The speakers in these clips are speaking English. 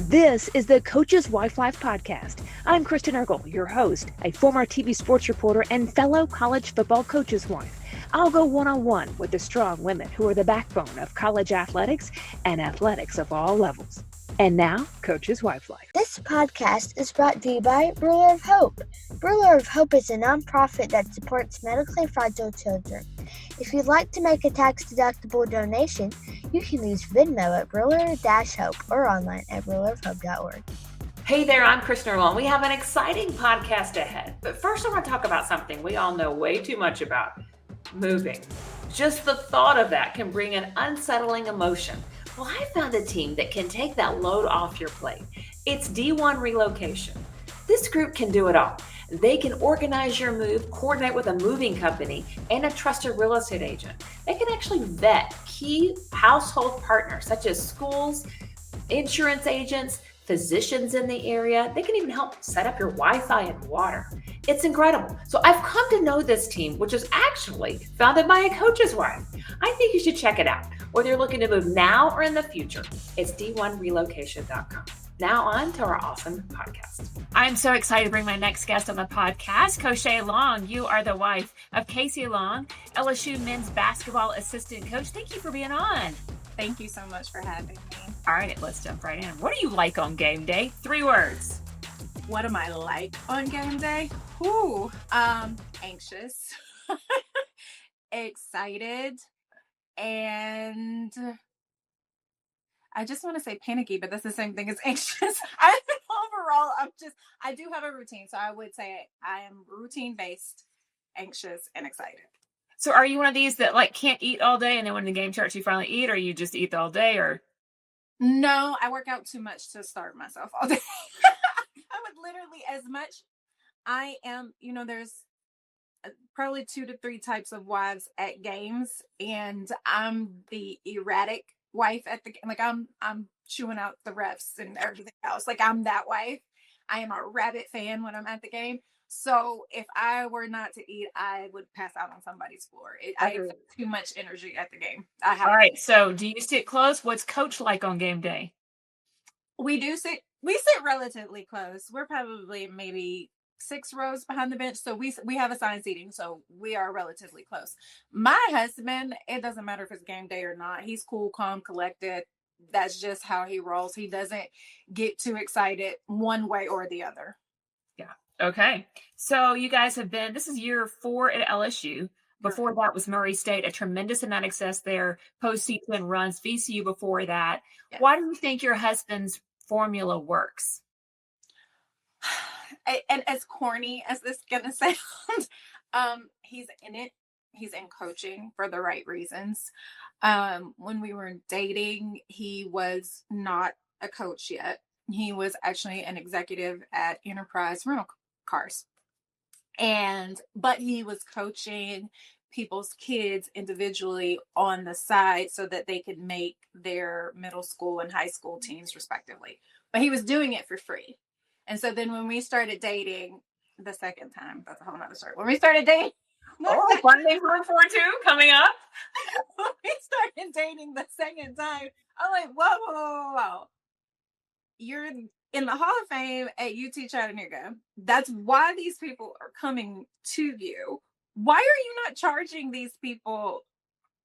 This is the Coach's Wife Life podcast. I'm Kristen Eargle, your host, a former TV sports reporter and fellow college football coach's wife. I'll go one-on-one with the strong women who are the backbone of college athletics and athletics of all levels. And now, Coach's Wife Life. This podcast is brought to you by Ruler of Hope. Ruler of Hope is a nonprofit that supports medically fragile children. If you'd like to make a tax-deductible donation, you can use Venmo at Ruler-Hope or online at rulerofhope.org. Hey there, I'm Kristen Eargle, and we have an exciting podcast ahead. But first, I want to talk about something we all know way too much about: moving. Just the thought of that can bring an unsettling emotion. Well, I found a team that can take that load off your plate. It's D1 Relocation. This group can do it all. They can organize your move, coordinate with a moving company, and a trusted real estate agent. They can actually vet key household partners such as schools, insurance agents, physicians in the area. They can even help set up your Wi-Fi and water. It's incredible. So I've come to know this team, which is actually founded by a coach's wife. I think you should check it out. Whether you're looking to move now or in the future, it's d1relocation.com. Now on to our awesome podcast. I'm so excited to bring my next guest on the podcast, CoChea Long. You are the wife of CoChea Long, LSU men's basketball assistant coach. Thank you for being on. Thank you so much for having me. All right, let's jump right in. What do you like on game day? 3 words. What am I like on game day? Anxious, excited, and I just want to say panicky, but that's the same thing as anxious. Overall, I do have a routine. So I would say I am routine-based, anxious, and excited. So are you one of these that can't eat all day and then when the game starts you finally eat, or you just eat all day? Or no, I work out too much to starve myself all day. I would literally, as much I am, there's probably 2 to 3 types of wives at games, and I'm the erratic wife at the I'm chewing out the refs and everything else. I'm that wife. I am a rabbit fan when I'm at the game. So if I were not to eat, I would pass out on somebody's floor. I have too much energy at the game. All right. So do you sit close? What's coach like on game day? We sit relatively close. We're probably maybe 6 rows behind the bench. So we have assigned seating. So we are relatively close. My husband, it doesn't matter if it's game day or not. He's cool, calm, collected. That's just how he rolls. He doesn't get too excited one way or the other. Yeah. Okay. So you guys this is year 4 at LSU. Before that was Murray State, a tremendous amount of success there. Postseason runs, VCU before that. Yeah. Why do you think your husband's formula works? And as corny as this is going to sound, he's in it. He's in coaching for the right reasons. When we were dating, he was not a coach yet. He was actually an executive at Enterprise Rental Cars. But he was coaching people's kids individually on the side so that they could make their middle school and high school teams respectively. But he was doing it for free. And so then when we started dating the second time, that's a whole nother story. When we started dating, one day for 4-2 coming up. When we started dating the second time, I'm like, whoa. You're in the Hall of Fame at UT Chattanooga. That's why these people are coming to you. Why are you not charging these people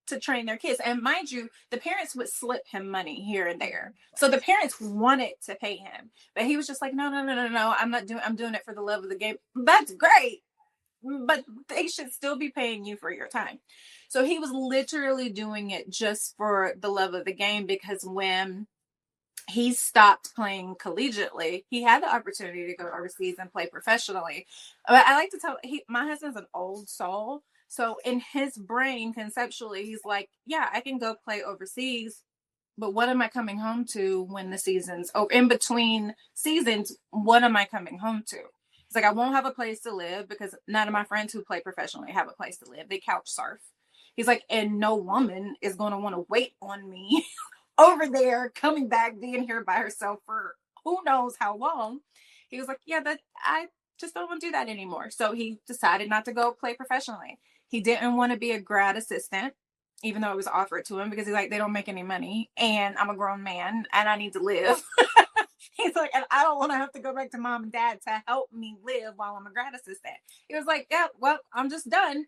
to train their kids? And mind you, the parents would slip him money here and there. So the parents wanted to pay him. But he was just like, no. I'm doing it for the love of the game. That's great. But they should still be paying you for your time. So he was literally doing it just for the love of the game, because when he stopped playing collegiately, he had the opportunity to go overseas and play professionally. But I like to tell my husband's an old soul. So in his brain, conceptually, he's like, yeah, I can go play overseas, but what am I coming home to when the season's over? In between seasons, what am I coming home to? It's like, I won't have a place to live because none of my friends who play professionally have a place to live. They couch surf. He's like, and no woman is going to want to wait on me over there, coming back, being here by herself for who knows how long. He was like, yeah, I just don't want to do that anymore. So he decided not to go play professionally. He didn't want to be a grad assistant, even though it was offered to him, because he's like, they don't make any money and I'm a grown man and I need to live. He's like, and I don't want to have to go back to mom and dad to help me live while I'm a grad assistant. He was like, yeah, well, I'm just done.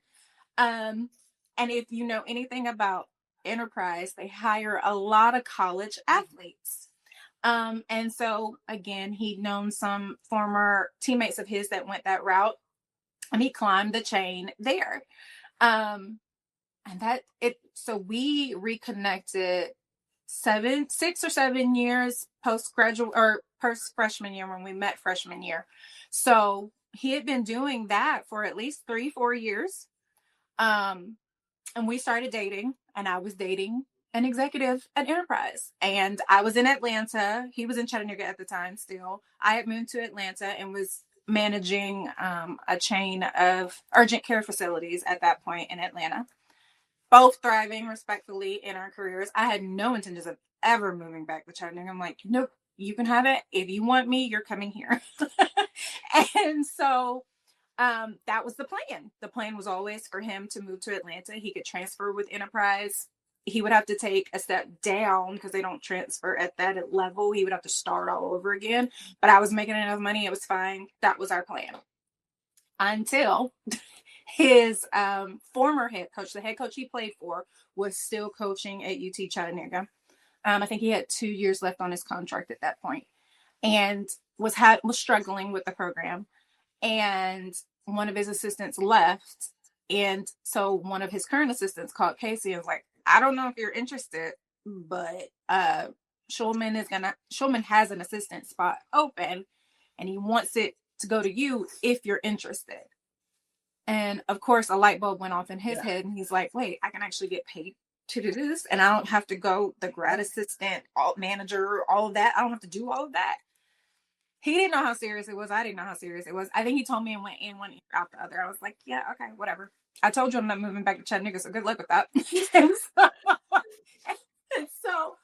And if you know anything about Enterprise, they hire a lot of college athletes. And so again, he'd known some former teammates of his that went that route, and he climbed the chain there. And so we reconnected 6 or 7 years post-graduate or post-freshman year when we met freshman year. So he had been doing that for at least 3-4 years. And we started dating, and I was dating an executive at Enterprise, and I was in Atlanta. He was in Chattanooga at the time still. I had moved to Atlanta and was managing a chain of urgent care facilities at that point in Atlanta, both thriving respectfully in our careers. I had no intentions of ever moving back to Chattanooga. I'm like, nope, you can have it. If you want me, you're coming here. And so that was the plan. The plan was always for him to move to Atlanta. He could transfer with Enterprise. He would have to take a step down because they don't transfer at that level. He would have to start all over again. But I was making enough money. It was fine. That was our plan. Until his former head coach, the head coach he played for, was still coaching at UT Chattanooga. I think he had 2 years left on his contract at that point, and was struggling with the program. And one of his assistants left, and so one of his current assistants called Casey and was like, I don't know if you're interested, but Schulman has an assistant spot open, and he wants it to go to you if you're interested. And of course, a light bulb went off in his head, and he's like, wait, I can actually get paid to do this, and I don't have to go the grad assistant, manager, all of that. I don't have to do all of that. He didn't know how serious it was. I didn't know how serious it was. I think he told me and went in one ear out the other. I was like, yeah, okay, whatever. I told you I'm not moving back to Chattanooga, so good luck with that. and so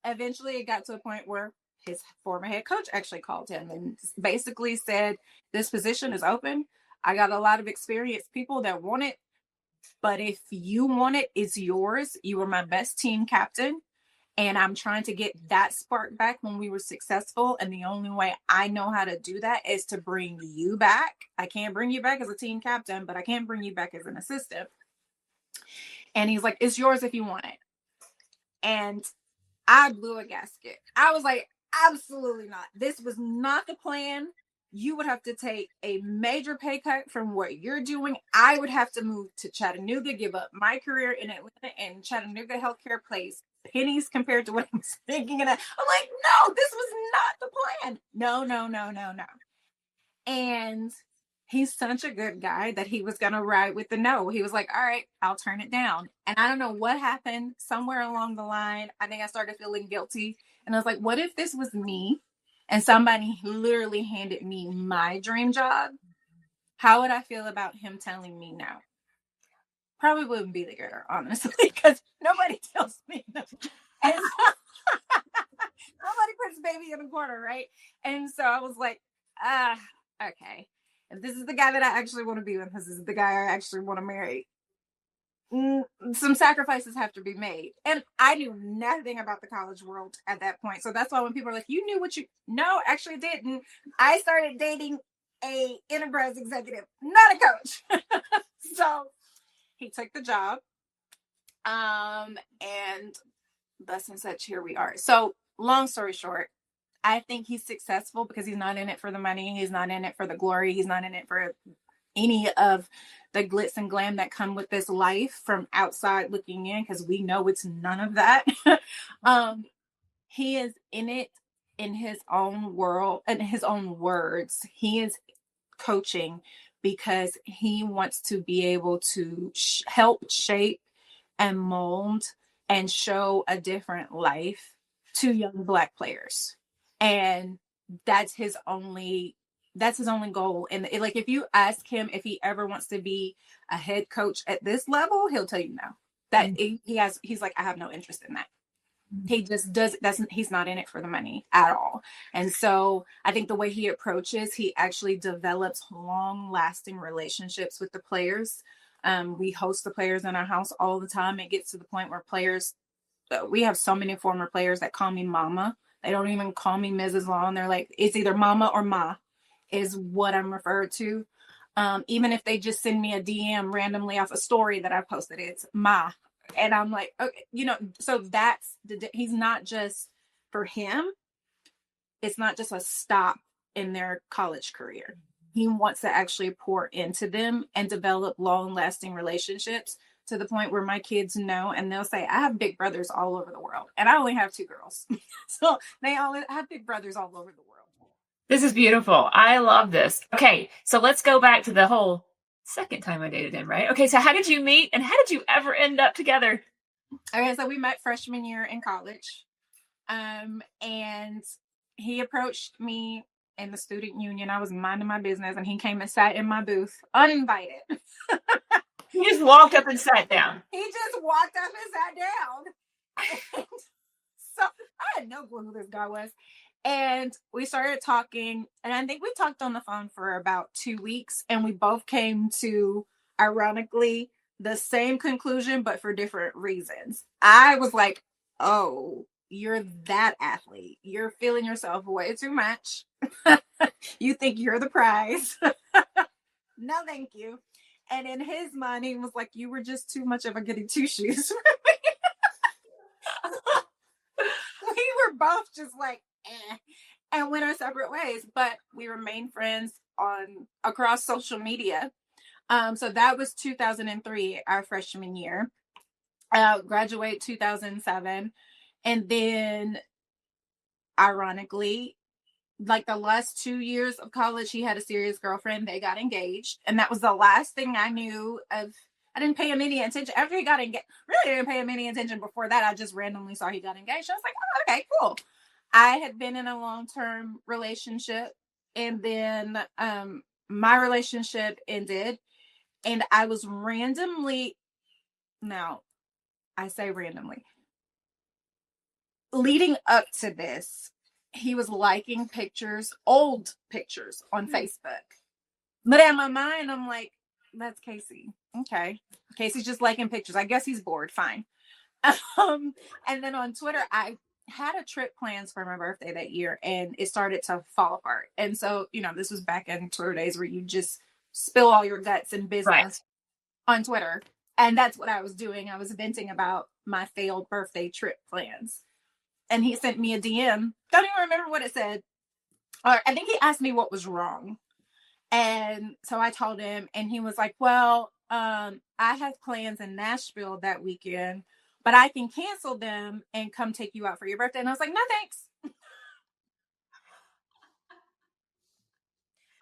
eventually it got to a point where his former head coach actually called him and basically said, this position is open. I got a lot of experienced people that want it, but if you want it, it's yours. You were my best team captain. And I'm trying to get that spark back when we were successful. And the only way I know how to do that is to bring you back. I can't bring you back as a team captain, but I can bring you back as an assistant. And he's like, it's yours if you want it. And I blew a gasket. I was like, absolutely not. This was not the plan. You would have to take a major pay cut from what you're doing. I would have to move to Chattanooga, give up my career in Atlanta, and Chattanooga healthcare plays pennies compared to what I was thinking. And I'm like, no, this was not the plan. No. And he's such a good guy that he was going to ride with the no. He was like, all right, I'll turn it down. And I don't know what happened somewhere along the line. I think I started feeling guilty. And I was like, what if this was me? And somebody literally handed me my dream job? How would I feel about him telling me no? Probably wouldn't be the gooder, honestly, because nobody tells me no. And nobody puts baby in a corner, right? And so I was like, okay. If this is the guy that I actually want to be with, this is the guy I actually want to marry, some sacrifices have to be made. And I knew nothing about the college world at that point. So that's why when people are like, you knew what no, actually didn't. I started dating a Enterprise executive, not a coach. So he took the job. And thus and such, here we are. So long story short, I think he's successful because he's not in it for the money. He's not in it for the glory. He's not in it for any of the glitz and glam that come with this life from outside looking in, because we know it's none of that. He is in it in his own world and his own words. He is coaching because he wants to be able to help shape and mold and show a different life to young Black players. And that's his only goal. And like, if you ask him if he ever wants to be a head coach at this level, he'll tell you no. That he's like, I have no interest in that. He just he's not in it for the money at all. And so I think the way he approaches, he actually develops long lasting relationships with the players. We host the players in our house all the time. It gets to the point where we have so many former players that call me mama They don't even call me Mrs. Long. They're like, it's either mama or ma is what I'm referred to. Even if they just send me a DM randomly off a story that I posted, it's ma. And I'm like, okay, so that's he's not just, for him, it's not just a stop in their college career. He wants to actually pour into them and develop long-lasting relationships to the point where my kids know, and they'll say, I have big brothers all over the world. And I only have 2 girls. So they all have big brothers all over the world. This is beautiful. I love this. Okay, so let's go back to the whole second time I dated him, right? Okay, so how did you meet and how did you ever end up together? Okay, so we met freshman year in college. And he approached me in the student union. I was minding my business and he came and sat in my booth uninvited. He just walked up and sat down. He just walked up and sat down. And so I had no clue who this guy was. And we started talking, and I think we talked on the phone for about 2 weeks, and we both came to, ironically, the same conclusion, but for different reasons. I was like, oh, you're that athlete. You're feeling yourself way too much. You think you're the prize. No, thank you. And in his mind, he was like, you were just too much of a goody two-shoes for me. We were both just like, and went our separate ways, but we remained friends across social media. So that was 2003, our freshman year. Graduate 2007. And then, ironically, like the last 2 years of college, he had a serious girlfriend. They got engaged. And that was the last thing I knew of. I didn't pay him any attention. After he got engaged, really didn't pay him any attention before that. I just randomly saw he got engaged. I was like, oh, okay, cool. I had been in a long-term relationship, and then my relationship ended, and I was randomly, now I say randomly, leading up to this, he was liking pictures, old pictures on Facebook. But in my mind, I'm like, that's Casey. Okay. Casey's just liking pictures. I guess he's bored. Fine. And then on Twitter, I had a trip plans for my birthday that year, and it started to fall apart. And so, this was back in Twitter days where you just spill all your guts and business on Twitter. And that's what I was doing. I was venting about my failed birthday trip plans. And he sent me a DM. Don't even remember what it said. Or I think he asked me what was wrong. And so I told him, and he was like, well, I have plans in Nashville that weekend, but I can cancel them and come take you out for your birthday. And I was like, no, thanks.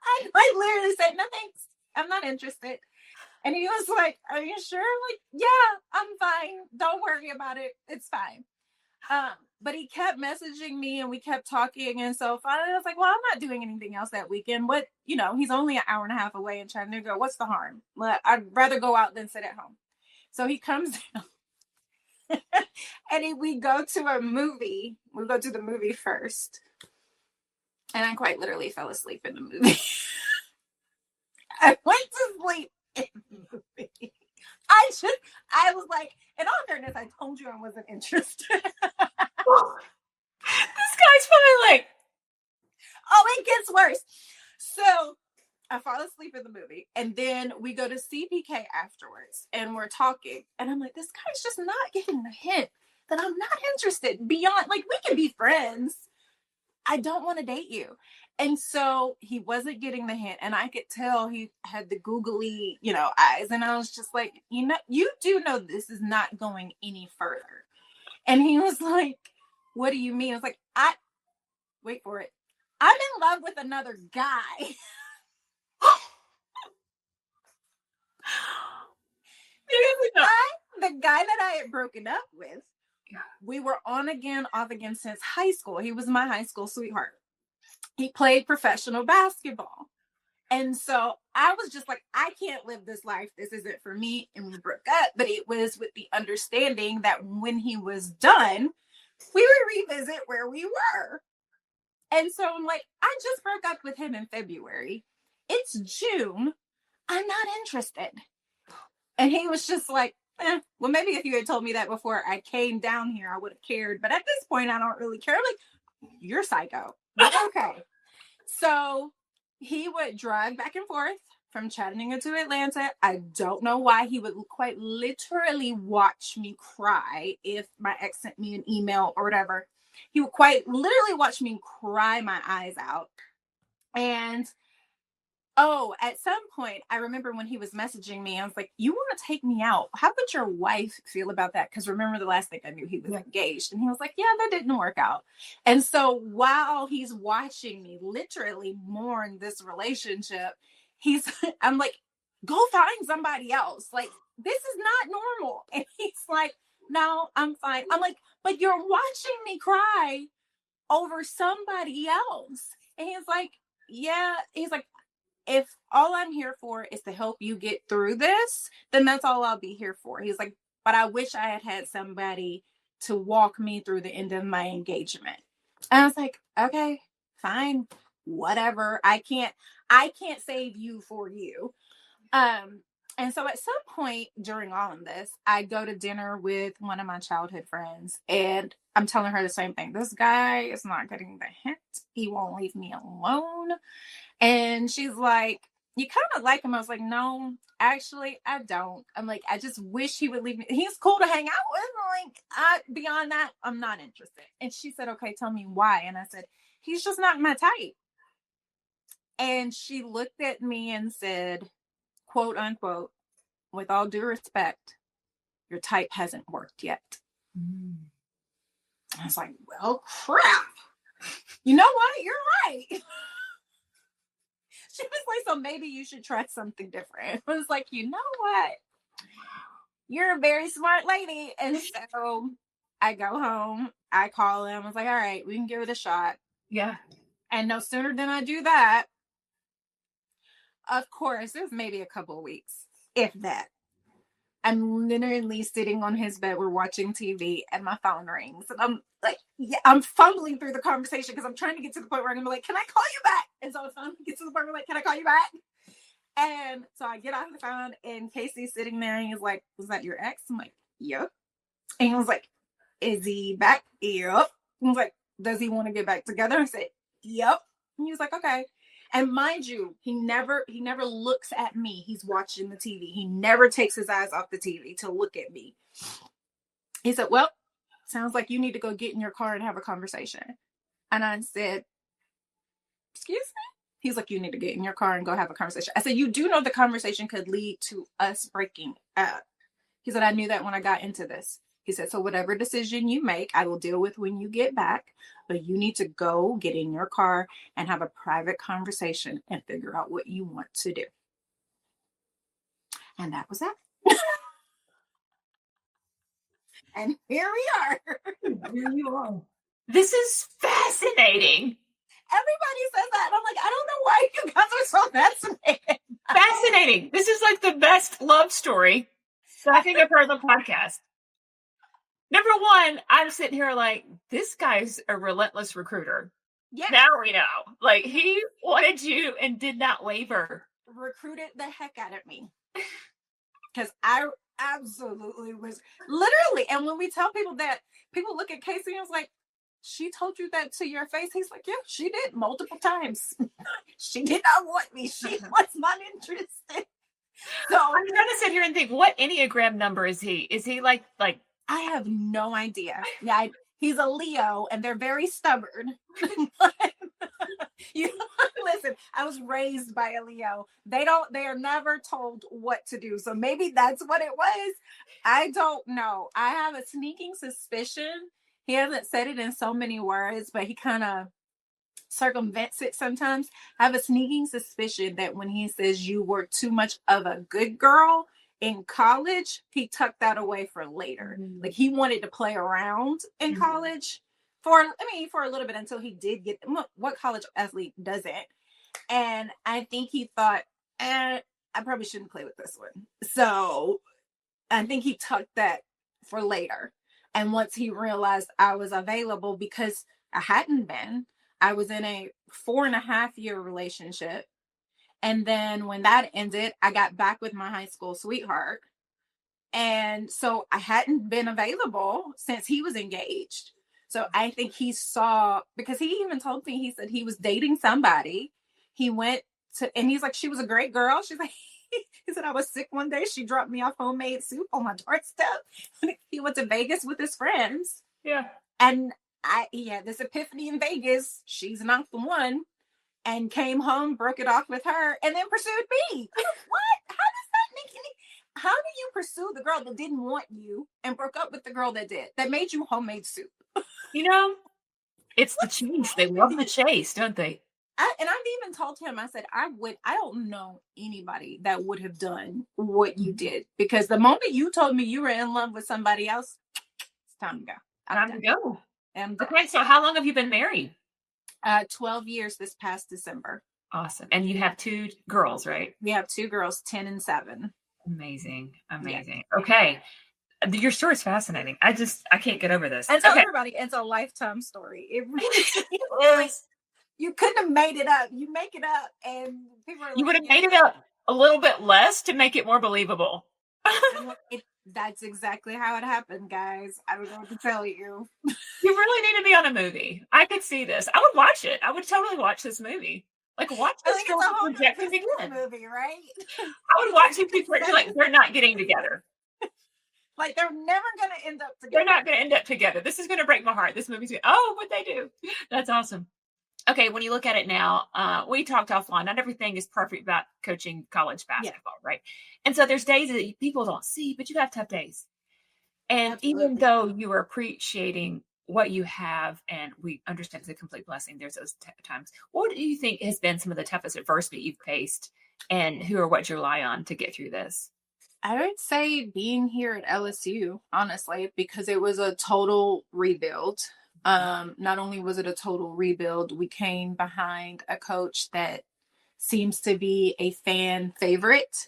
I literally said, no, thanks. I'm not interested. And he was like, are you sure? I'm like, yeah, I'm fine. Don't worry about it. It's fine. But he kept messaging me and we kept talking. And so finally I was like, well, I'm not doing anything else that weekend. What, he's only an hour and a half away in Chattanooga. What's the harm? I'd rather go out than sit at home. So he comes down and we go to a movie. We go to the movie first. And I quite literally fell asleep in the movie. I went to sleep in the movie. I was like, in all fairness, I told you I wasn't interested. This guy's smiling. Oh, it gets worse. So I fall asleep in the movie, and then we go to CPK afterwards, and we're talking, and I'm like, this guy's just not getting the hint that I'm not interested. Beyond, like, we can be friends. I don't want to date you. And so he wasn't getting the hint, and I could tell he had the googly, eyes, and I was just like, you do know this is not going any further. And he was like, what do you mean? I was like, wait for it. I'm in love with another guy. The guy that I had broken up with, we were on again, off again since high school. He was my high school sweetheart. He played professional basketball. And so I was just like, I can't live this life. This isn't for me. And we broke up. But it was with the understanding that when he was done, we would revisit where we were. And so I'm like, I just broke up with him in February. It's June. I'm not interested. And he was just like, well, maybe if you had told me that before I came down here, I would have cared. But at this point, I don't really care. I'm like, you're psycho. But okay. So he would drive back and forth from Chattanooga to Atlanta. I don't know why. He would quite literally watch me cry if my ex sent me an email or whatever. He would quite literally watch me cry my eyes out. And at some point, I remember when he was messaging me, I was like, you want to take me out? How would your wife feel about that? Because remember, the last thing I knew, he was engaged. And he was like, yeah, that didn't work out. And so while he's watching me literally mourn this relationship, I'm like, go find somebody else. Like, this is not normal. And he's like, no, I'm fine. I'm like, but you're watching me cry over somebody else. And he's like, yeah. He's like, if all I'm here for is to help you get through this, then that's all I'll be here for. He's like, but I wish I had somebody to walk me through the end of my engagement. And I was like, okay, fine, whatever. I can't save you for you. And so at some point during all of this, I go to dinner with one of my childhood friends, and I'm telling her the same thing. This guy is not getting the hint. He won't leave me alone. And she's like, you kind of like him. I was like, no, actually, I don't. I'm like, I just wish he would leave me. He's cool to hang out with. Like, beyond that, I'm not interested. And she said, okay, tell me why. And I said, he's just not my type. And she looked at me and said, quote unquote, with all due respect, your type hasn't worked yet. I was like, well, crap. You know what? You're right. She was like, so maybe you should try something different. I was like, you know what? You're a very smart lady. And so I go home. I call him. I was like, all right, we can give it a shot. Yeah. And no sooner than I do that, of course, it was maybe a couple of weeks, if that. I'm literally sitting on his bed. We're watching TV and my phone rings. And I'm like, yeah, I'm fumbling through the conversation because I'm trying to get to the point where I'm going to be like, can I call you back? And so I finally get to the point where I'm like, can I call you back? And so I get off the phone and Casey's sitting there and he's like, was that your ex? I'm like, yep. And he was like, is he back? Yep. He was like, does he want to get back together? I said, yep. And he was like, okay. And mind you, he never looks at me. He's watching the TV. He never takes his eyes off the TV to look at me. He said, well, sounds like you need to go get in your car and have a conversation. And I said, excuse me? He's like, you need to get in your car and go have a conversation. I said, you do know the conversation could lead to us breaking up. He said, I knew that when I got into this. He said, so whatever decision you make, I will deal with when you get back. But you need to go get in your car and have a private conversation and figure out what you want to do. And that was that. And here we are. Here you are. This is fascinating. Everybody says that. And I'm like, I don't know why you guys are so fascinated. Fascinating. This is like the best love story I think I've heard on the podcast. Number one, I'm sitting here like, this guy's a relentless recruiter. Yeah. Now we know. Like, he wanted you and did not waver. Recruited the heck out of me. Because I absolutely was literally. And when we tell people that, people look at Casey and was like, she told you that to your face? He's like, yeah, she did multiple times. She did not want me. She was not interested. So I'm trying to sit here and think, what Enneagram number is he? Is he like I have no idea. Yeah, he's a Leo, and they're very stubborn. Listen, I was raised by a Leo. They are never told what to do. So maybe that's what it was. I don't know. I have a sneaking suspicion. He hasn't said it in so many words, but he kind of circumvents it sometimes. I have a sneaking suspicion that when he says you were too much of a good girl in college, he tucked that away for later. Mm-hmm. Like, he wanted to play around in college for a little bit until he did get what college athlete doesn't. And I think he thought, I probably shouldn't play with this one. So I think he tucked that for later. And once he realized I was available, because I hadn't been, I was in a 4.5-year relationship. And then when that ended, I got back with my high school sweetheart. And so I hadn't been available since he was engaged. So I think he saw, because he even told me, he said he was dating somebody. He went to, and he's like, she was a great girl. She's like, he said, I was sick one day. She dropped me off homemade soup on my doorstep. He went to Vegas with his friends. Yeah. And he had this epiphany in Vegas. She's not the one. And came home, broke it off with her, and then pursued me. What? How does that make any? How do you pursue the girl that didn't want you and broke up with the girl that did, that made you homemade soup? You know, it's the chase. They love the chase, don't they? And I've even told him, I said, I don't know anybody that would have done what you did, because the moment you told me you were in love with somebody else, it's time to go. Time to go. And Okay, so how long have you been married? 12 years this past December. Awesome. And you have 2 girls, right? We have 2 girls, 10 and 7. Amazing. Yeah. Okay. Your story is fascinating. I can't get over this. And so okay. everybody, it's a lifetime story. It really is. You couldn't have made it up. You make it up, and people are You would like, have made it up a little bit less to make it more believable. That's exactly how it happened, guys. I don't know what to tell you. You really need to be on a movie. I could see this. I would watch it. I would totally watch this movie. Like, watch this girl projecting again. Movie, right? I would watch these people like they're not getting together. Like, they're never going to end up together. They're not going to end up together. This is going to break my heart. This movie's going to, what'd they do? That's awesome. Okay, when you look at it now, we talked offline. Not everything is perfect about coaching college basketball, right? And so there's days that people don't see, but you have tough days. And even though you are appreciating what you have, and we understand it's a complete blessing, there's those times. What do you think has been some of the toughest adversity you've faced, and who or what you rely on to get through this? I would say being here at LSU, honestly, because it was a total rebuild. Not only was it a total rebuild, we came behind a coach that seems to be a fan favorite.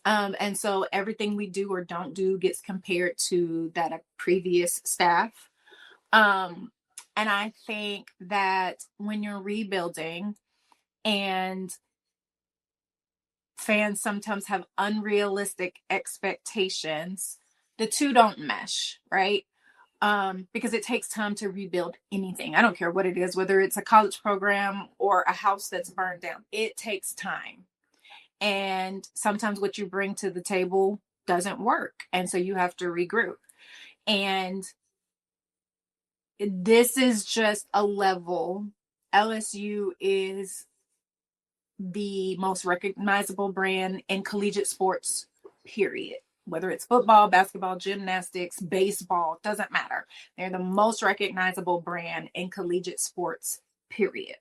And so everything we do or don't do gets compared to that of previous staff. And I think that when you're rebuilding and fans sometimes have unrealistic expectations, the two don't mesh, right? Because it takes time to rebuild anything. I don't care what it is, whether it's a college program or a house that's burned down. It takes time. And sometimes what you bring to the table doesn't work. And so you have to regroup. And this is just a level. LSU is the most recognizable brand in collegiate sports, period. Whether it's football, basketball, gymnastics, baseball, doesn't matter. They're the most recognizable brand in collegiate sports, period.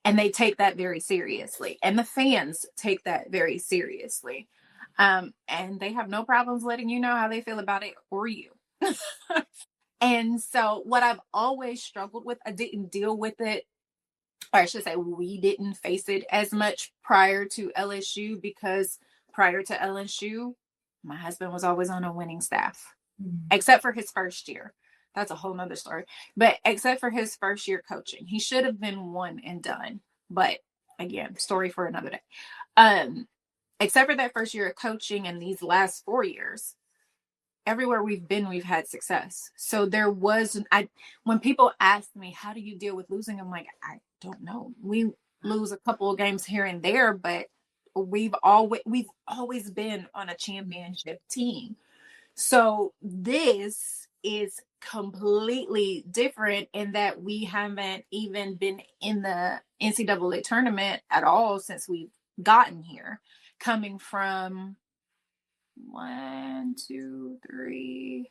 And they take that very seriously. And the fans take that very seriously. And they have no problems letting you know how they feel about it, or you. And so what I've always struggled with, I didn't deal with it, or I should say we didn't face it as much prior to LSU, because prior to LSU, my husband was always on a winning staff, except for his first year. That's a whole nother story. But except for his first year coaching, he should have been one and done. But again, story for another day. Except for that first year of coaching and these last 4 years, everywhere we've been, we've had success. So there was, when people ask me, how do you deal with losing? I'm like, I don't know. We lose a couple of games here and there, but we've always been on a championship team. So this is completely different in that we haven't even been in the NCAA tournament at all since we've gotten here, coming from 1, 2, 3,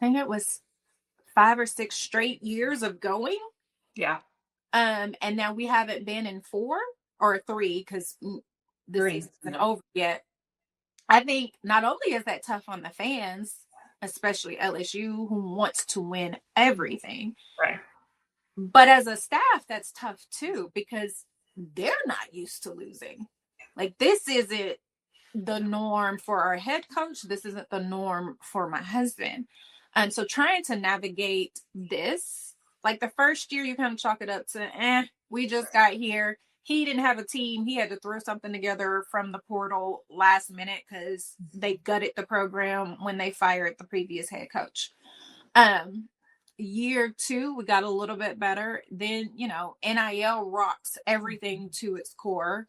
I think it was 5 or 6 straight years of going. Yeah. And now we haven't been in 4 or 3, because this isn't over yet. I think not only is that tough on the fans, especially LSU, who wants to win everything, right, but as a staff, that's tough too, because they're not used to losing. Like, this isn't the norm for our head coach. This isn't the norm for my husband. And so trying to navigate this, like the first year, you kind of chalk it up to, we just got here. He didn't have a team. He had to throw something together from the portal last minute because they gutted the program when they fired the previous head coach. year 2, we got a little bit better. Then, NIL rocks everything to its core.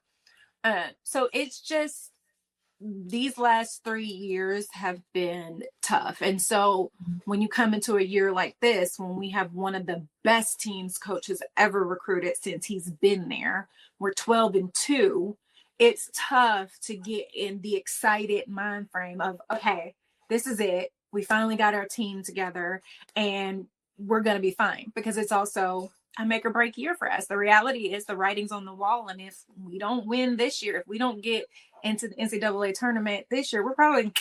So it's just, these last 3 years have been tough. And so when you come into a year like this, when we have one of the best teams coach has ever recruited since he's been there, we're 12-2. It's tough to get in the excited mind frame of, okay, this is it. We finally got our team together and we're going to be fine, because it's also a make or break year for us. The reality is the writing's on the wall. And if we don't win this year, if we don't get into the NCAA tournament this year, we're probably,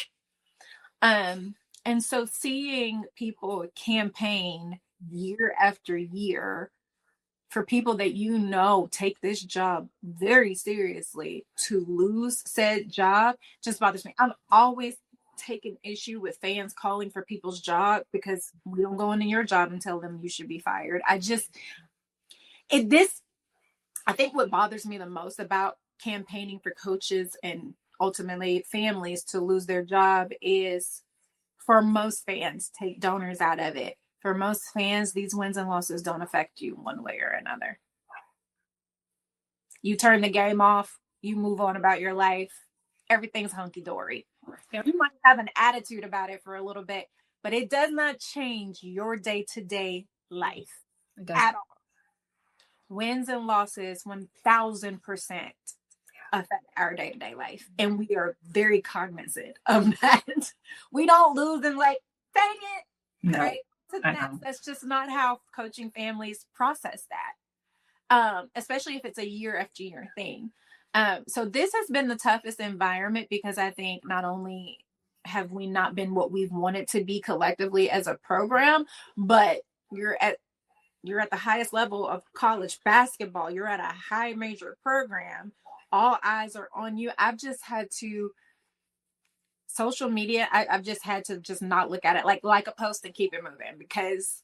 and so seeing people campaign year after year for people that take this job very seriously, to lose said job just bothers me. I'm always taking issue with fans calling for people's job, because we don't go into your job and tell them you should be fired. I think what bothers me the most about campaigning for coaches and ultimately families to lose their job is, for most fans, take donors out of it. For most fans, these wins and losses don't affect you one way or another. You turn the game off, you move on about your life, everything's hunky-dory. You might have an attitude about it for a little bit, but it does not change your day-to-day life at all. Wins and losses 1000% affect our day-to-day life, and we are very cognizant of that. We don't lose and dang it, No, right? So that's just not how coaching families process that, especially if it's a year after year thing. So this has been the toughest environment, because I think not only have we not been what we've wanted to be collectively as a program, but you're at the highest level of college basketball. You're at a high major program. All eyes are on you. I've just had to, social media, I've just had to just not look at it like a post and keep it moving, because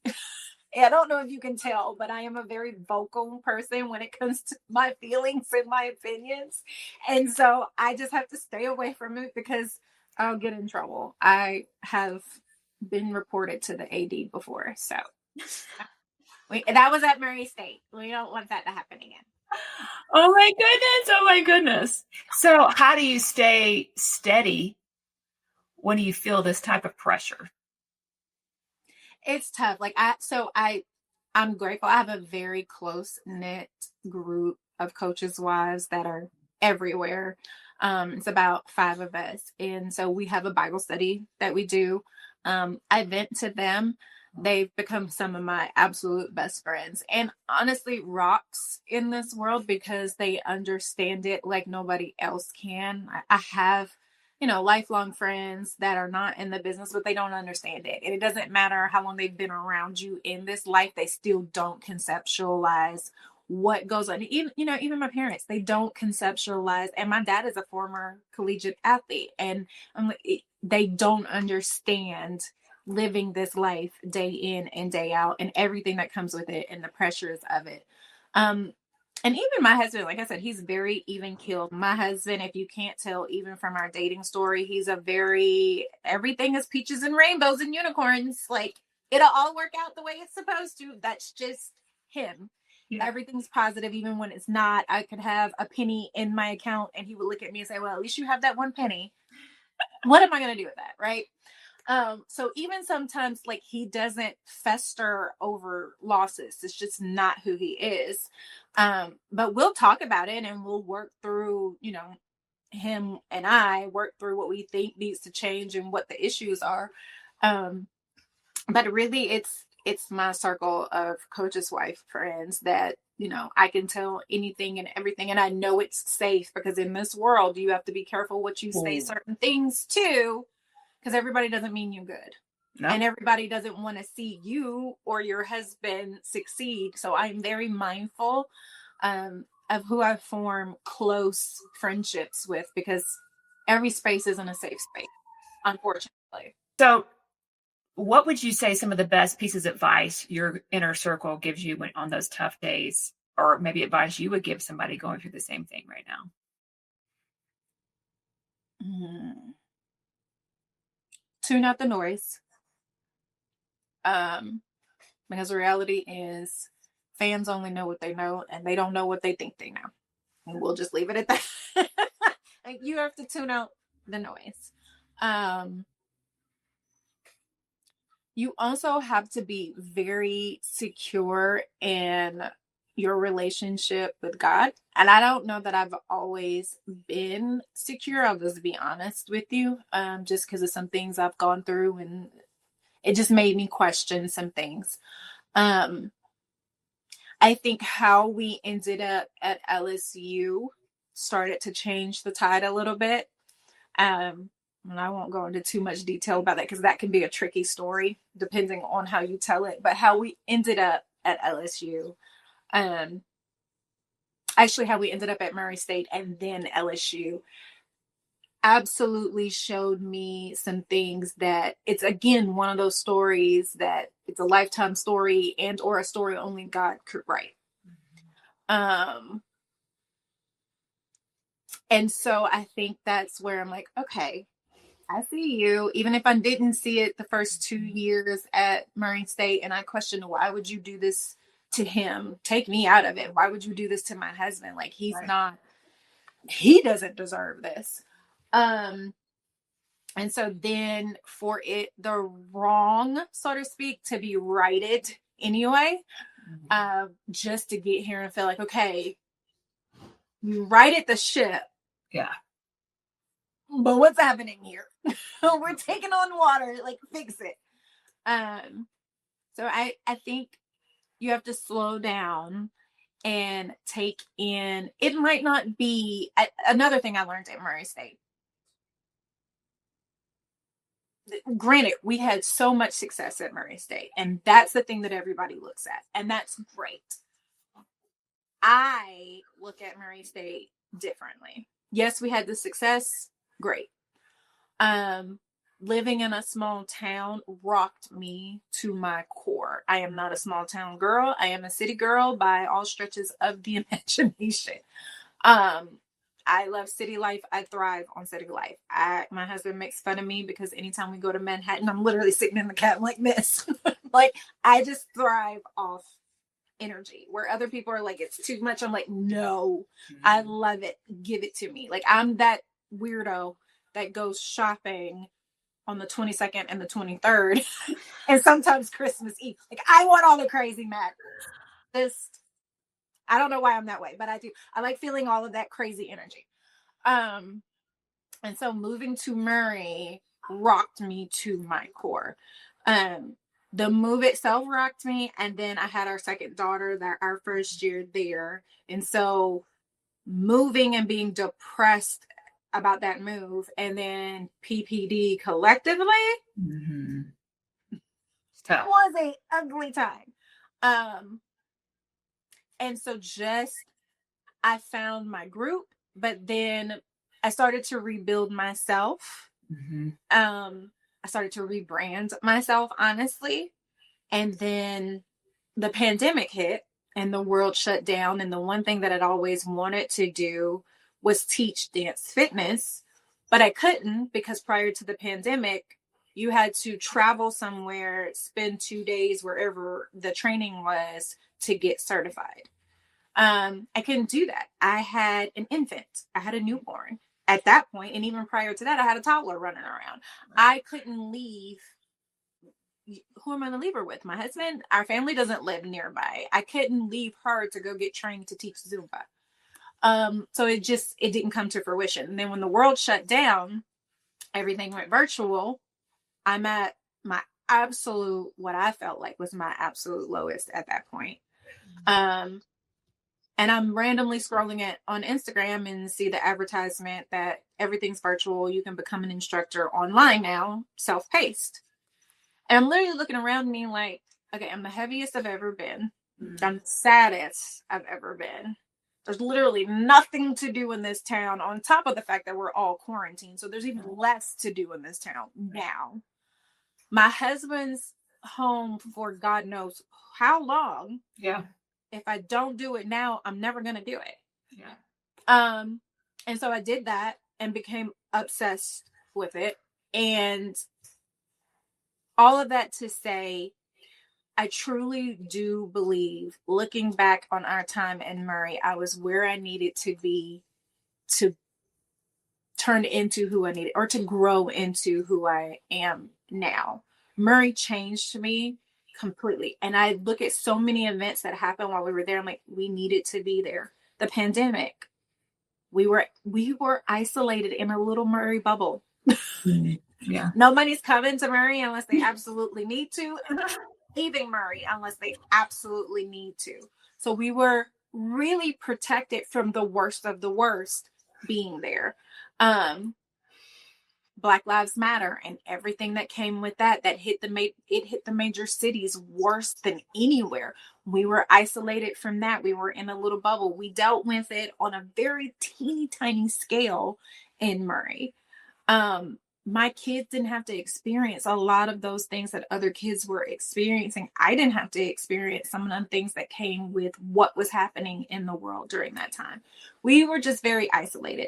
I don't know if you can tell, but I am a very vocal person when it comes to my feelings and my opinions. And so I just have to stay away from it, because I'll get in trouble. I have been reported to the AD before. So that was at Murray State. We don't want that to happen again. Oh my goodness. Oh my goodness. So how do you stay steady when you feel this type of pressure? It's tough. I'm grateful. I have a very close knit group of coaches' wives that are everywhere. It's about 5 of us. And so we have a Bible study that we do. I vent to them. They've become some of my absolute best friends, and honestly rocks in this world, because they understand it like nobody else can. I have, lifelong friends that are not in the business, but they don't understand it. And it doesn't matter how long they've been around you in this life. They still don't conceptualize what goes on. Even my parents, they don't conceptualize. And my dad is a former collegiate athlete, and they don't understand living this life day in and day out, and everything that comes with it, and the pressures of it. And even my husband, like I said, he's very even keeled. My husband, if you can't tell, even from our dating story, he's everything is peaches and rainbows and unicorns. Like, it'll all work out the way it's supposed to. That's just him. Yeah. Everything's positive, even when it's not. I could have a penny in my account and he would look at me and say, well, at least you have that one penny. What am I going to do with that? Right. So even sometimes, like, he doesn't fester over losses. It's just not who he is. But we'll talk about it and we'll work through, him and I work through what we think needs to change and what the issues are. But really it's my circle of coach's wife friends that, I can tell anything and everything. And I know it's safe, because in this world, you have to be careful what you say certain things to, because everybody doesn't mean you good. No. And everybody doesn't want to see you or your husband succeed. So I'm very mindful of who I form close friendships with, because every space isn't a safe space, unfortunately. So what would you say some of the best pieces of advice your inner circle gives you on those tough days, or maybe advice you would give somebody going through the same thing right now? Tune out the noise. because the reality is fans only know what they know, and they don't know what they think they know. And we'll just leave it at that. Like, you have to tune out the noise. You also have to be very secure in your relationship with God. And I don't know that I've always been secure. I'll just be honest with you, just because of some things I've gone through, and it just made me question some things. I think how we ended up at LSU started to change the tide a little bit. And I won't go into too much detail about that because that can be a tricky story depending on how you tell it. But how we ended up at LSU, actually how we ended up at Murray State and then LSU, absolutely showed me some things that it's, again, one of those stories that it's a lifetime story and or a story only God could write. And so I think that's where I'm like, okay, I see you. Even if I didn't see it the first 2 years at Murray State, and I questioned, why would you do this to him? Take me out of it. Why would you do this to my husband? Like, he's not, he doesn't deserve this. And so then for it, the wrong, so to speak, to be righted anyway, just to get here and feel like, okay, you righted the ship. Yeah. But what's happening here? We're taking on water, like, fix it. So I think you have to slow down and take in, it might not be, another thing I learned at Murray State. Granted, we had so much success at Murray State, and that's the thing that everybody looks at, and that's great. I look at Murray State differently. Yes, we had the success. Great. Living in a small town rocked me to my core. I am not a small town girl. I am a city girl by all stretches of the imagination. I love city life. I thrive on city life. My husband makes fun of me because anytime we go to Manhattan, I'm literally sitting in the cab like this. Like, I just thrive off energy, where other people are like, it's too much. I'm like, no, I love it. Give it to me. Like, I'm that weirdo that goes shopping on the 22nd and the 23rd and sometimes Christmas Eve. Like, I want all the crazy madness. I don't know why I'm that way, but I do. I like feeling all of that crazy energy. And so moving to Murray rocked me to my core. The move itself rocked me. And then I had our second daughter, our first year there. And so moving and being depressed about that move, and then PPD collectively, Tough. was a ugly time. And so I found my group, but then I started to rebuild myself. I started to rebrand myself, honestly. And then the pandemic hit and the world shut down. And the one thing that I'd always wanted to do was teach dance fitness, but I couldn't, because prior to the pandemic, you had to travel somewhere, spend 2 days wherever the training was to get certified. I couldn't do that. I had an infant. I had a newborn at that point. And even prior to that, I had a toddler running around. I couldn't leave. Who am I going to leave her with? My husband? Our family doesn't live nearby. I couldn't leave her to go get trained to teach Zumba. So it didn't come to fruition. And then when the world shut down, everything went virtual. I'm at my absolute, what I felt like was my absolute lowest at that point. And I'm randomly scrolling it on Instagram and see the advertisement that everything's virtual. You can become an instructor online now, self-paced. And I'm literally looking around me like, okay, I'm the heaviest I've ever been. I'm the saddest I've ever been. There's literally nothing to do in this town, on top of the fact that we're all quarantined. So there's even less to do in this town now. My husband's home for God knows how long. Yeah. If I don't do it now, I'm never going to do it. Yeah. And so I did that and became obsessed with it. And all of that to say, I truly do believe, looking back on our time in Murray, I was where I needed to be to turn into who I needed, or to grow into who I am now. Murray changed me completely. And I look at so many events that happened while we were there. I'm like, we needed to be there. The pandemic, we were isolated in a little Murray bubble. Yeah. Nobody's coming to Murray unless they absolutely need to. Leaving Murray unless they absolutely need to. So we were really protected from the worst of the worst being there. Black Lives Matter and everything that came with that hit the major cities worse than anywhere. We were isolated from that. We were in a little bubble. We dealt with it on a very teeny tiny scale in Murray. My kids didn't have to experience a lot of those things that other kids were experiencing. I didn't have to experience some of the things that came with what was happening in the world during that time. We were just very isolated.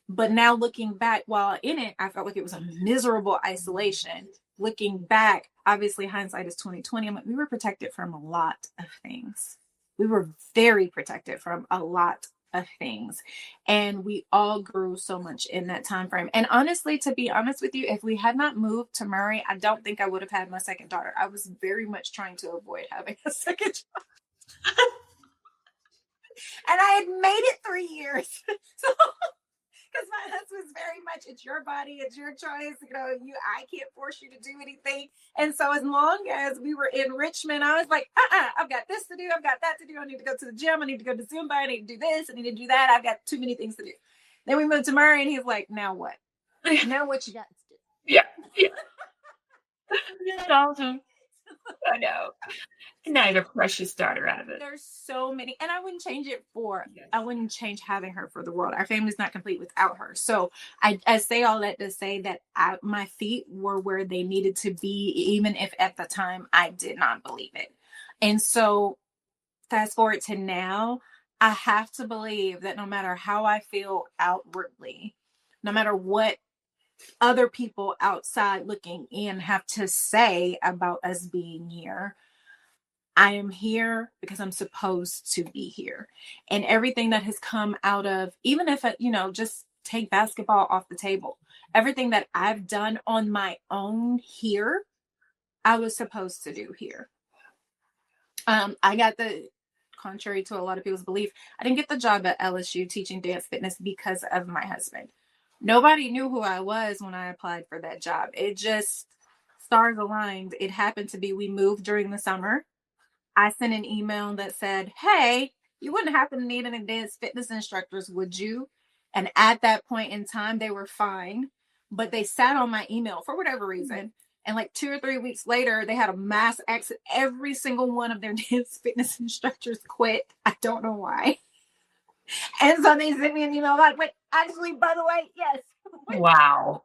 But now looking back, while in it, I felt like it was a miserable isolation. Looking back, obviously hindsight is 2020. I'm like, we were protected from a lot of things. We were very protected from a lot of things. And we all grew so much in that time frame. And honestly, to be honest with you, if we had not moved to Murray, I don't think I would have had my second daughter. I was very much trying to avoid having a second child. And I had made it 3 years. So because my husband's very much, it's your body, it's your choice. I can't force you to do anything. And so as long as we were in Richmond, I was like, I've got this to do. I've got that to do. I need to go to the gym. I need to go to Zumba. I need to do this. I need to do that. I've got too many things to do. Then we moved to Murray and he's like, now what? Now what you got to do? Yeah. That's awesome. I know. And now you're a precious daughter out of it. There's so many, and I wouldn't change having her for the world. Our family's not complete without her. So I say all that to say that my feet were where they needed to be, even if at the time I did not believe it. And so fast forward to now, I have to believe that no matter how I feel outwardly, no matter what other people outside looking in have to say about us being here, I am here because I'm supposed to be here. And everything that has come out of, even if, just take basketball off the table, everything that I've done on my own here, I was supposed to do here. I got contrary to a lot of people's belief, I didn't get the job at LSU teaching dance fitness because of my husband. Nobody knew who I was when I applied for that job. It just, stars aligned. It happened to be, we moved during the summer. I sent an email that said, hey, you wouldn't happen to need any dance fitness instructors, would you? And at that point in time, they were fine, but they sat on my email for whatever reason. And like 2 or 3 weeks later, they had a mass exit. Every single one of their dance fitness instructors quit. I don't know why. And so they sent me an email like, wait, actually, by the way, yes. Wow.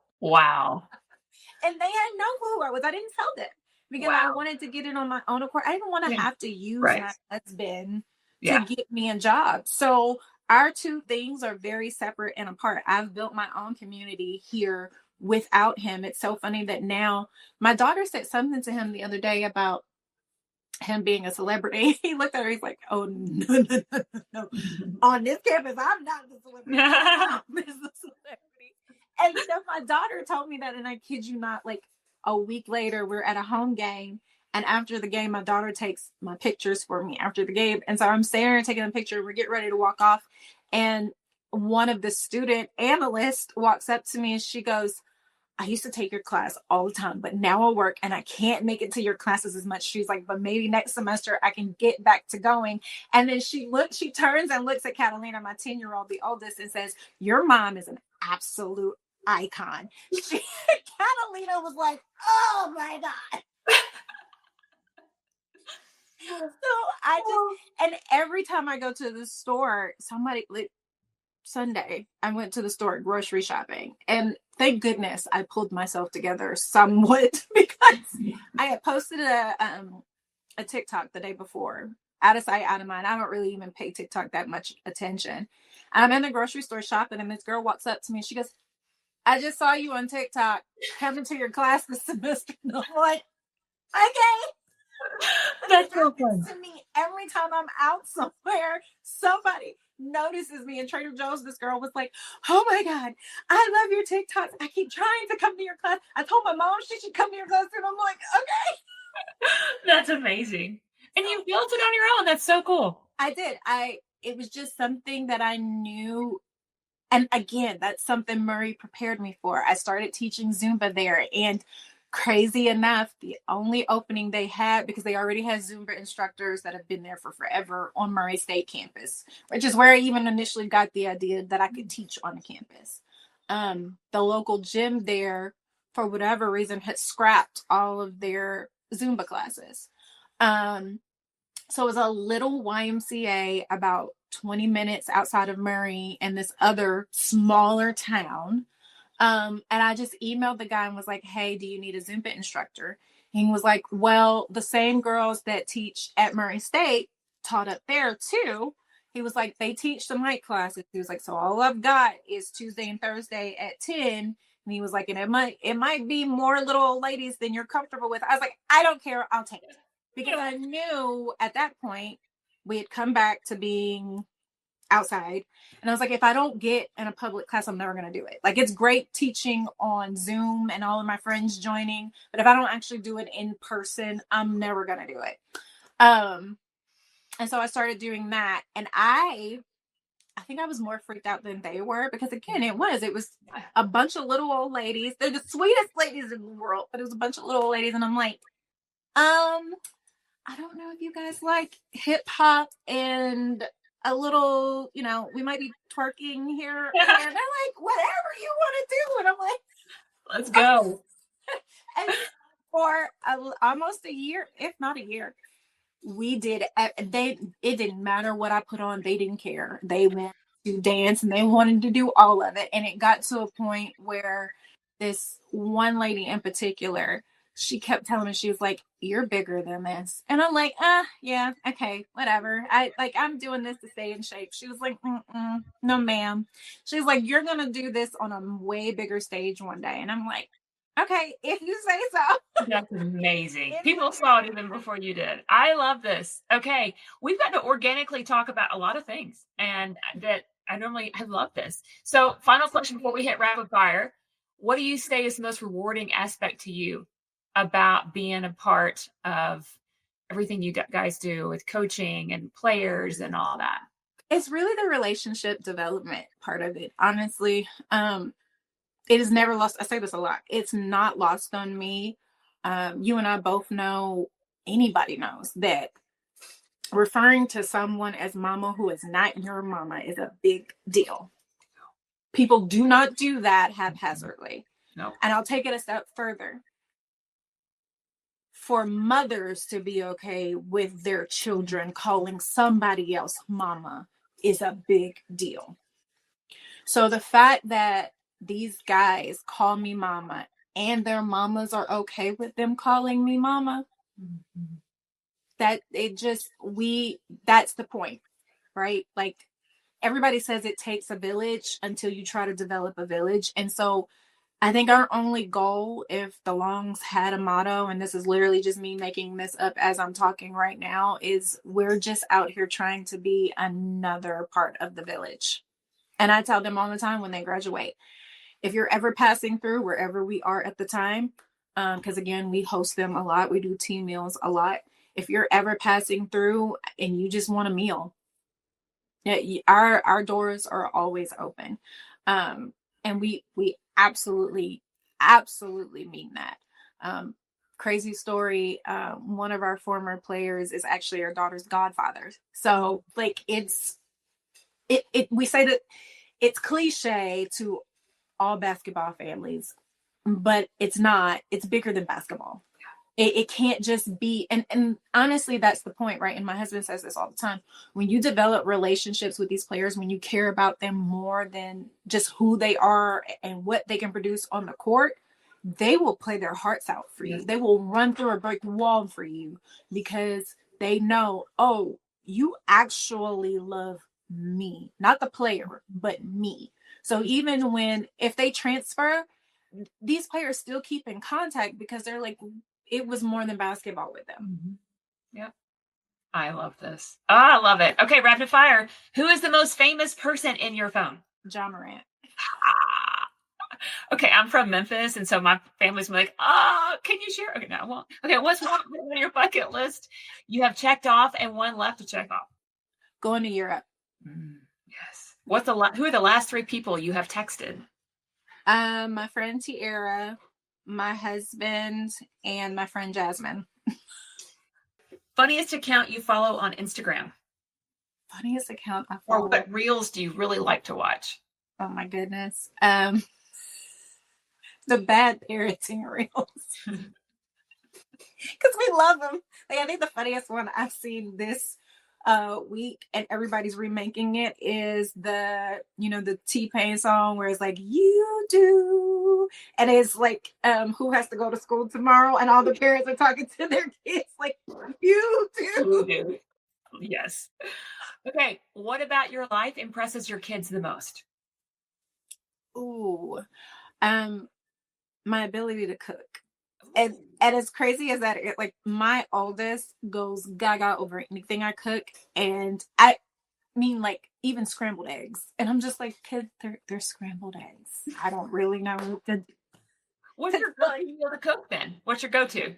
And they had no clue who I was. I didn't tell them because I wanted to get it on my own accord. I didn't want to have to use my husband to get me a job. So our two things are very separate and apart. I've built my own community here without him. It's so funny that now my daughter said something to him the other day about him being a celebrity. He looked at her, he's like, oh, no. On this campus, I'm not the celebrity. I'm the celebrity. And my daughter told me that, and I kid you not, like a week later, we're at a home game. And after the game, my daughter takes my pictures for me after the game. And so I'm standing there taking a picture. We're getting ready to walk off. And one of the student analysts walks up to me and she goes, I used to take your class all the time, but now I work and I can't make it to your classes as much. She's like, but maybe next semester I can get back to going. And then she turns and looks at Catalina, my 10-year-old, the oldest, and says, your mom is an absolute icon. Catalina was like, oh my God. So and every time I go to the store, Sunday, I went to the store grocery shopping, and thank goodness I pulled myself together somewhat because I had posted a TikTok the day before. Out of sight, out of mind. I don't really even pay TikTok that much attention. And I'm in the grocery store shopping, and this girl walks up to me and she goes, I just saw you on TikTok coming to your class this semester. And I'm like, okay. happens to me every time I'm out somewhere. Somebody notices me in Trader Joe's. This girl was like, "Oh my God, I love your TikToks. I keep trying to come to your class. I told my mom she should come to your class." And I'm like, okay. That's amazing. And you built it on your own. That's so cool. I did. It was just something that I knew. And again, that's something Murray prepared me for. I started teaching Zumba there, and crazy enough, the only opening they had, because they already had Zumba instructors that have been there for forever on Murray State campus, which is where I even initially got the idea that I could teach on the campus. The local gym there, for whatever reason, had scrapped all of their Zumba classes. So it was a little YMCA about 20 minutes outside of Murray in this other smaller town. And I just emailed the guy and was like, "Hey, do you need a Zumba instructor?" He was like, "Well, the same girls that teach at Murray State taught up there too." He was like, "They teach some night classes." He was like, "So all I've got is Tuesday and Thursday at 10. And he was like, "And it might be more little old ladies than you're comfortable with." I was like, "I don't care. I'll take it." Because I knew at that point we had come back to being outside. And I was like, if I don't get in a public class, I'm never going to do it. Like, it's great teaching on Zoom and all of my friends joining, but if I don't actually do it in person, I'm never going to do it. And so I started doing that. And I think I was more freaked out than they were, because again, it was a bunch of little old ladies. They're the sweetest ladies in the world, but it was a bunch of little old ladies. And I'm like, I don't know if you guys like hip hop and a little, we might be twerking here. And they're like, "Whatever you want to do." And I'm like, "Let's go." And for almost a year, if not a year, we did. It didn't matter what I put on. They didn't care. They wanted to dance and they wanted to do all of it. And it got to a point where this one lady in particular, she kept telling me, she was like, "You're bigger than this." And I'm like, yeah, okay, whatever. I'm doing this to stay in shape. She was like, "No, ma'am." She's like, "You're going to do this on a way bigger stage one day." And I'm like, "Okay, if you say so." That's amazing. People saw it even before you did. I love this. Okay. We've got to organically talk about a lot of things, and that I love this. So final question before we hit rapid fire. What do you say is the most rewarding aspect to you about being a part of everything you guys do with coaching and players and all that? It's really the relationship development part of it. Honestly, it is never lost. I say this a lot. It's not lost on me. You and I both know, anybody knows, that referring to someone as mama who is not your mama is a big deal. People do not do that haphazardly. No. And I'll take it a step further. For mothers to be okay with their children calling somebody else mama is a big deal. So the fact that these guys call me mama and their mamas are okay with them calling me mama, that's the point, right? Like, everybody says it takes a village until you try to develop a village. And so I think our only goal, if the Longs had a motto, and this is literally just me making this up as I'm talking right now, is we're just out here trying to be another part of the village. And I tell them all the time when they graduate, if you're ever passing through wherever we are at the time, because again, we host them a lot, we do team meals a lot. If you're ever passing through and you just want a meal, our doors are always open. And we absolutely mean that. Crazy story. One of our former players is actually our daughter's godfather. So like, we say that it's cliche to all basketball families, but it's not. It's bigger than basketball. It can't just be, and honestly, that's the point, right? And my husband says this all the time. When you develop relationships with these players, when you care about them more than just who they are and what they can produce on the court, they will play their hearts out for you. They will run through a brick wall for you, because they know, oh, you actually love me, not the player, but me. So even if they transfer, these players still keep in contact, because they're like, it was more than basketball with them. Yeah. I love this. Oh, I love it. Okay, rapid fire. Who is the most famous person in your phone? John Morant. Okay, I'm from Memphis, and so my family's like, can you share? Okay, no, I won't. Okay, what's one on your bucket list you have checked off and one left to check off? Going to Europe. Yes. Who are the last 3 people you have texted? My friend Tiara, my husband, and my friend Jasmine. Funniest account you follow on Instagram? Funniest account I Or follow. what reels do you really like to watch? Oh my goodness. The bad parenting reels. Because we love them. Like, I think the funniest one I've seen this week, and everybody's remaking it, is the T-Pain song where it's like, you do, and it's like who has to go to school tomorrow, and all the parents are talking to their kids like, you do. You do. Yes. Okay, what about your life impresses your kids the most? Ooh, my ability to cook. And as crazy as that, like, my oldest goes gaga over anything I cook, and I mean, like, even scrambled eggs, and I'm just like, kids, they're scrambled eggs. I don't really know what to do. What's your go-to meal to cook then? What's your go-to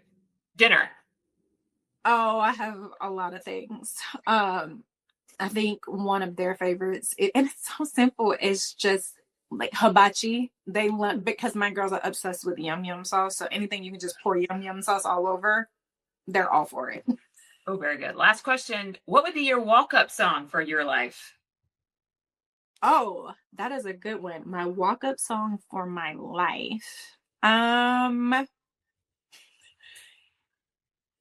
dinner? Oh, I have a lot of things. I think one of their favorites, and it's so simple, is just like hibachi. They love, because my girls are obsessed with yum yum sauce. So anything you can just pour yum yum sauce all over, they're all for it. Oh, very good. Last question. What would be your walk-up song for your life? Oh, that is a good one. My walk-up song for my life.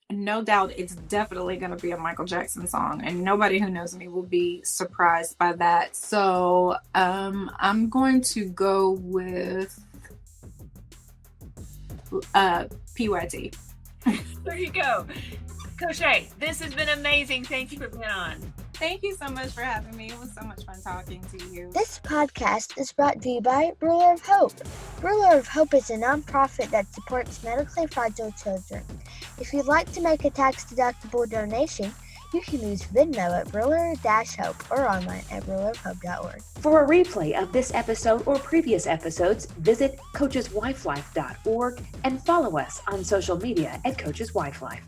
No doubt it's definitely going to be a Michael Jackson song, and nobody who knows me will be surprised by that. So I'm going to go with PYT. There you go. CoChea, this has been amazing. Thank you for being on. Thank you so much for having me. It was so much fun talking to you. This podcast is brought to you by Ruler of Hope. Ruler of Hope is a nonprofit that supports medically fragile children. If you'd like to make a tax-deductible donation, you can use Venmo at Ruler-Hope or online at rulerofhope.org. For a replay of this episode or previous episodes, visit coacheswifelife.org and follow us on social media at Coaches Wife Life.